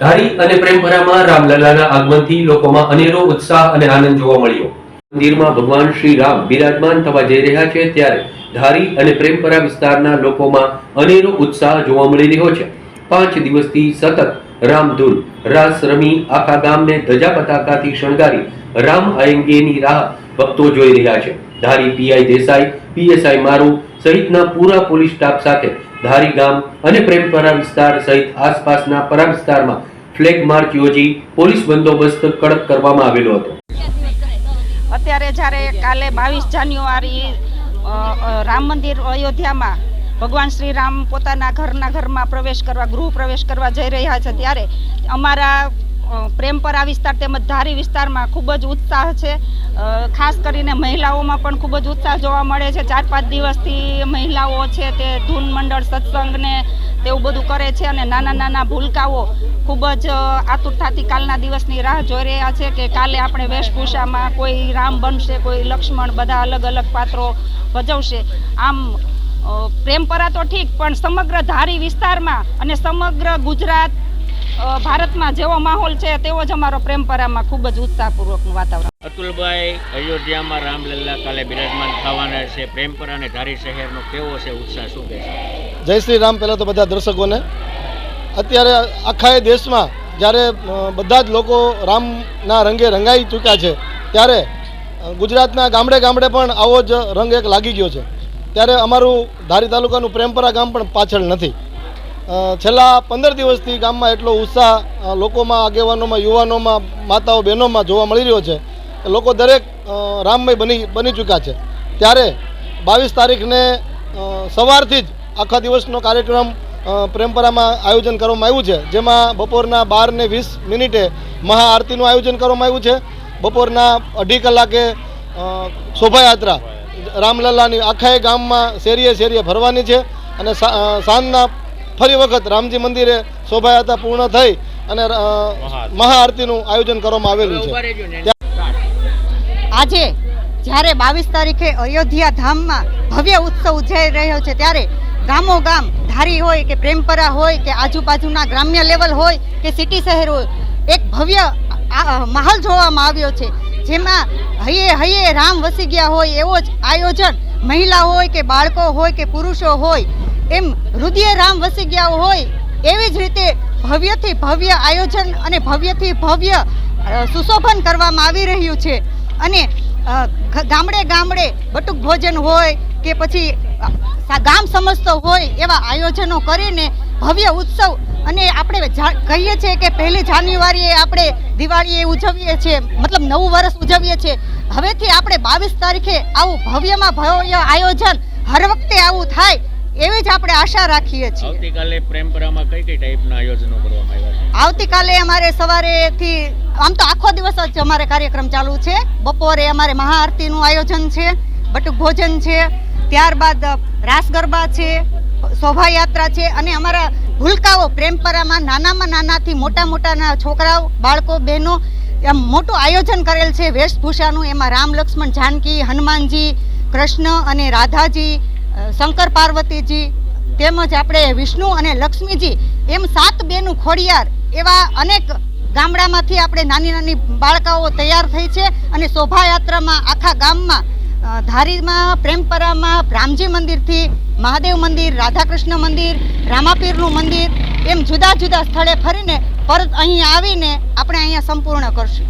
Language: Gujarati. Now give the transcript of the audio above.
ધારી અને પ્રેમભરામાં રામલલ્લાના આગમનથી લોકોમાં અનેરો ઉત્સાહ અને આનંદ જોવા મળ્યો। મંદિરમાં ભગવાન શ્રી રામ બિરાજમાન થવા જઈ રહ્યા છે, ત્યારે ધારી અને પ્રેમભરા વિસ્તારના લોકોમાં અનેરો ઉત્સાહ જોવા મળી રહ્યો છે। 5 દિવસથી સતત રામધૂન રાસ રમી આખા ગામને ધજા પતાકાથી શણગારી રામ આયંગેની રાહ ભક્તો જોઈ રહ્યા છે। ધારી પીઆઈ દેસાઈ, પીએસઆઈ મારુ સહિતના પૂરા પોલીસ સ્ટાફ સાથે ધારી ગામ અને પ્રેમભરા વિસ્તાર સહિત આસપાસના પરા વિસ્તારમાં ફ્લેગ માર્ચ યોજી પોલીસ બંદોબસ્ત કડક કરવામાં આવેલો હતો। અત્યારે જ્યારે કાલે 22 જાન્યુઆરી રામ મંદિર અયોધ્યામાં ભગવાન શ્રી રામ પોતાના ઘરમાં પ્રવેશ કરવા, ગૃહ પ્રવેશ કરવા જઈ રહ્યા છે, ત્યારે અમારા પ્રેમભરા વિસ્તાર તેમજ ધારી વિસ્તારમાં ખૂબ જ ઉત્સાહ છે। ખાસ કરીને મહિલાઓમાં પણ ખૂબ જ ઉત્સાહ જોવા મળે છે। 4-5 દિવસથી મહિલાઓ છે તે ધૂન મંડળ સત્સંગને તેવું બધું કરે છે અને નાના ભૂલકાઓ ખૂબ જ આતુરતાથી કાલના દિવસની રાહ જોઈ રહ્યા છે કે કાલે આપણે વેશભૂષામાં કોઈ રામ બનશે, કોઈ લક્ષ્મણ, બધા અલગ અલગ પાત્રો ભજવશે। આમ પ્રેમભરા તો ઠીક, પણ સમગ્ર ધારી વિસ્તારમાં અને સમગ્ર ગુજરાત ભારતમાં જેવો માહોલ છે તેવો જ અમારો પ્રેમભરામાં ખૂબ જ ઉત્સાહપૂર્વકનું વાતાવરણ। અતુલભાઈ, અયોધ્યામાં રામલલ્લા કાલે બિરાજમાન થવાના છે, પ્રેમભરા અને ધારી શહેરનો કેવો છે ઉત્સાહ, શું કહેશો? જય શ્રી રામ। પહેલાં તો બધા દર્શકોને, અત્યારે આખા દેશમાં જ્યારે બધા જ લોકો રામના રંગે રંગાઈ ચૂક્યા છે, ત્યારે ગુજરાતના ગામડે પણ આવો જ રંગ એક લાગી ગયો છે। ત્યારે અમારું ધારી તાલુકાનું પ્રેમભરા ગામ પણ પાછળ નથી। છેલ્લા 15 દિવસથી ગામમાં એટલો ઉત્સાહ લોકોમાં, આગેવાનોમાં, યુવાનોમાં, માતાઓ, બહેનોમાં જોવા મળી રહ્યો છે કે લોકો દરેક રામમય બની ચૂક્યા છે। ત્યારે 22 તારીખને સવારથી જ આખા દિવસનો કાર્યક્રમ પ્રેમભરામાં આયોજન કરવામાં આવ્યું છે, જેમાં બપોરના 12:20 મહાઆરતીનું આયોજન કરવામાં આવ્યું છે। બપોરના 2.5 કલાકે શોભાયાત્રા રામલલ્લાની આખા ગામમાં શેરીએ ફરવાની છે અને સાંજના ફરી વખત રામજી મંદિરે શોભાયાત્રા પૂર્ણ થઈ અને મહાઆરતીનું આયોજન કરવામાં આવેલું છે। આજે જ્યારે 22 તારીખે અયોધ્યા ધામમાં ભવ્ય ઉત્સવ ઉજવાઈ રહ્યો છે, ત્યારે ગામો ગામ ધારી હોય કે પ્રેમભરા હોય કે આજુબાજુના ગ્રામ્ય લેવલ હોય કે સિટી શહેર હોય, એક ભવ્ય માહોલ જોવામાં આવ્યો છે, જેમાં હૈયે રામ વસી ગયા હોય એવો જ આયોજન, મહિલા હોય કે બાળકો હોય કે પુરુષો હોય, એમ હૃદય રામ વસી ગયા હોય એવી જ રીતે ભવ્યથી ભવ્ય આયોજન અને ભવ્યથી ભવ્ય સુશોભન કરવામાં આવી રહ્યું છે। અને ગામડે બટુક ભોજન હોય કે પછી ગામ સમજતો હોય એવા આયોજનો કરીને ભવ્ય ઉત્સવ, અને આપણે કહીએ છીએ કે 1 જાન્યુઆરીએ આપણે દિવાળી ઉજવીએ છીએ, મતલબ નવું વર્ષ ઉજવીએ છીએ। હવેથી આપણે 22 તારીખે આવું ભવ્યમાં ભવ્ય આયોજન હર વખતે આવું થાય એવી જ આપણે આશા રાખીએ છીએ। આવતીકાલે પ્રેમભરામાં કઈ ટાઈપના આયોજનો કરવામાં આવ્યા છે? આવતીકાલે અમારે સવારેથી, આમ તો આખો દિવસ જ અમારે કાર્યક્રમ ચાલુ છે। બપોરે અમારે મહાઆરતીનું આયોજન છે, બટુક ભોજન છે, ત્યારબાદ રાસ ગરબા છે, શોભાયાત્રા છે, અને અમારા ભૂલકાઓ પ્રેમભરામાં નાનાથી મોટાના છોકરાઓ, બાળકો, બહેનો, એમ મોટું આયોજન કરેલ છે વેશભૂષાનું। એમાં રામ, લક્ષ્મણ, જાનકી, હનુમાનજી, કૃષ્ણ અને રાધાજી, શંકર પાર્વતીજી, તેમજ આપણે વિષ્ણુ અને લક્ષ્મીજી, એમ 7 બેનું ખોડિયાર, એવા અનેક ગામડામાંથી આપણે નાની બાળકાઓ તૈયાર થઈ છે। અને શોભાયાત્રામાં આખા ગામમાં ધારીમાં પ્રેમભરામાં રામજી મંદિરથી મહાદેવ મંદિર, રાધાકૃષ્ણ મંદિર, રામાપીરનું મંદિર, એમ જુદા સ્થળે ફરીને પરત અહીં આવીને આપણે અહીંયા સંપૂર્ણ કરશું।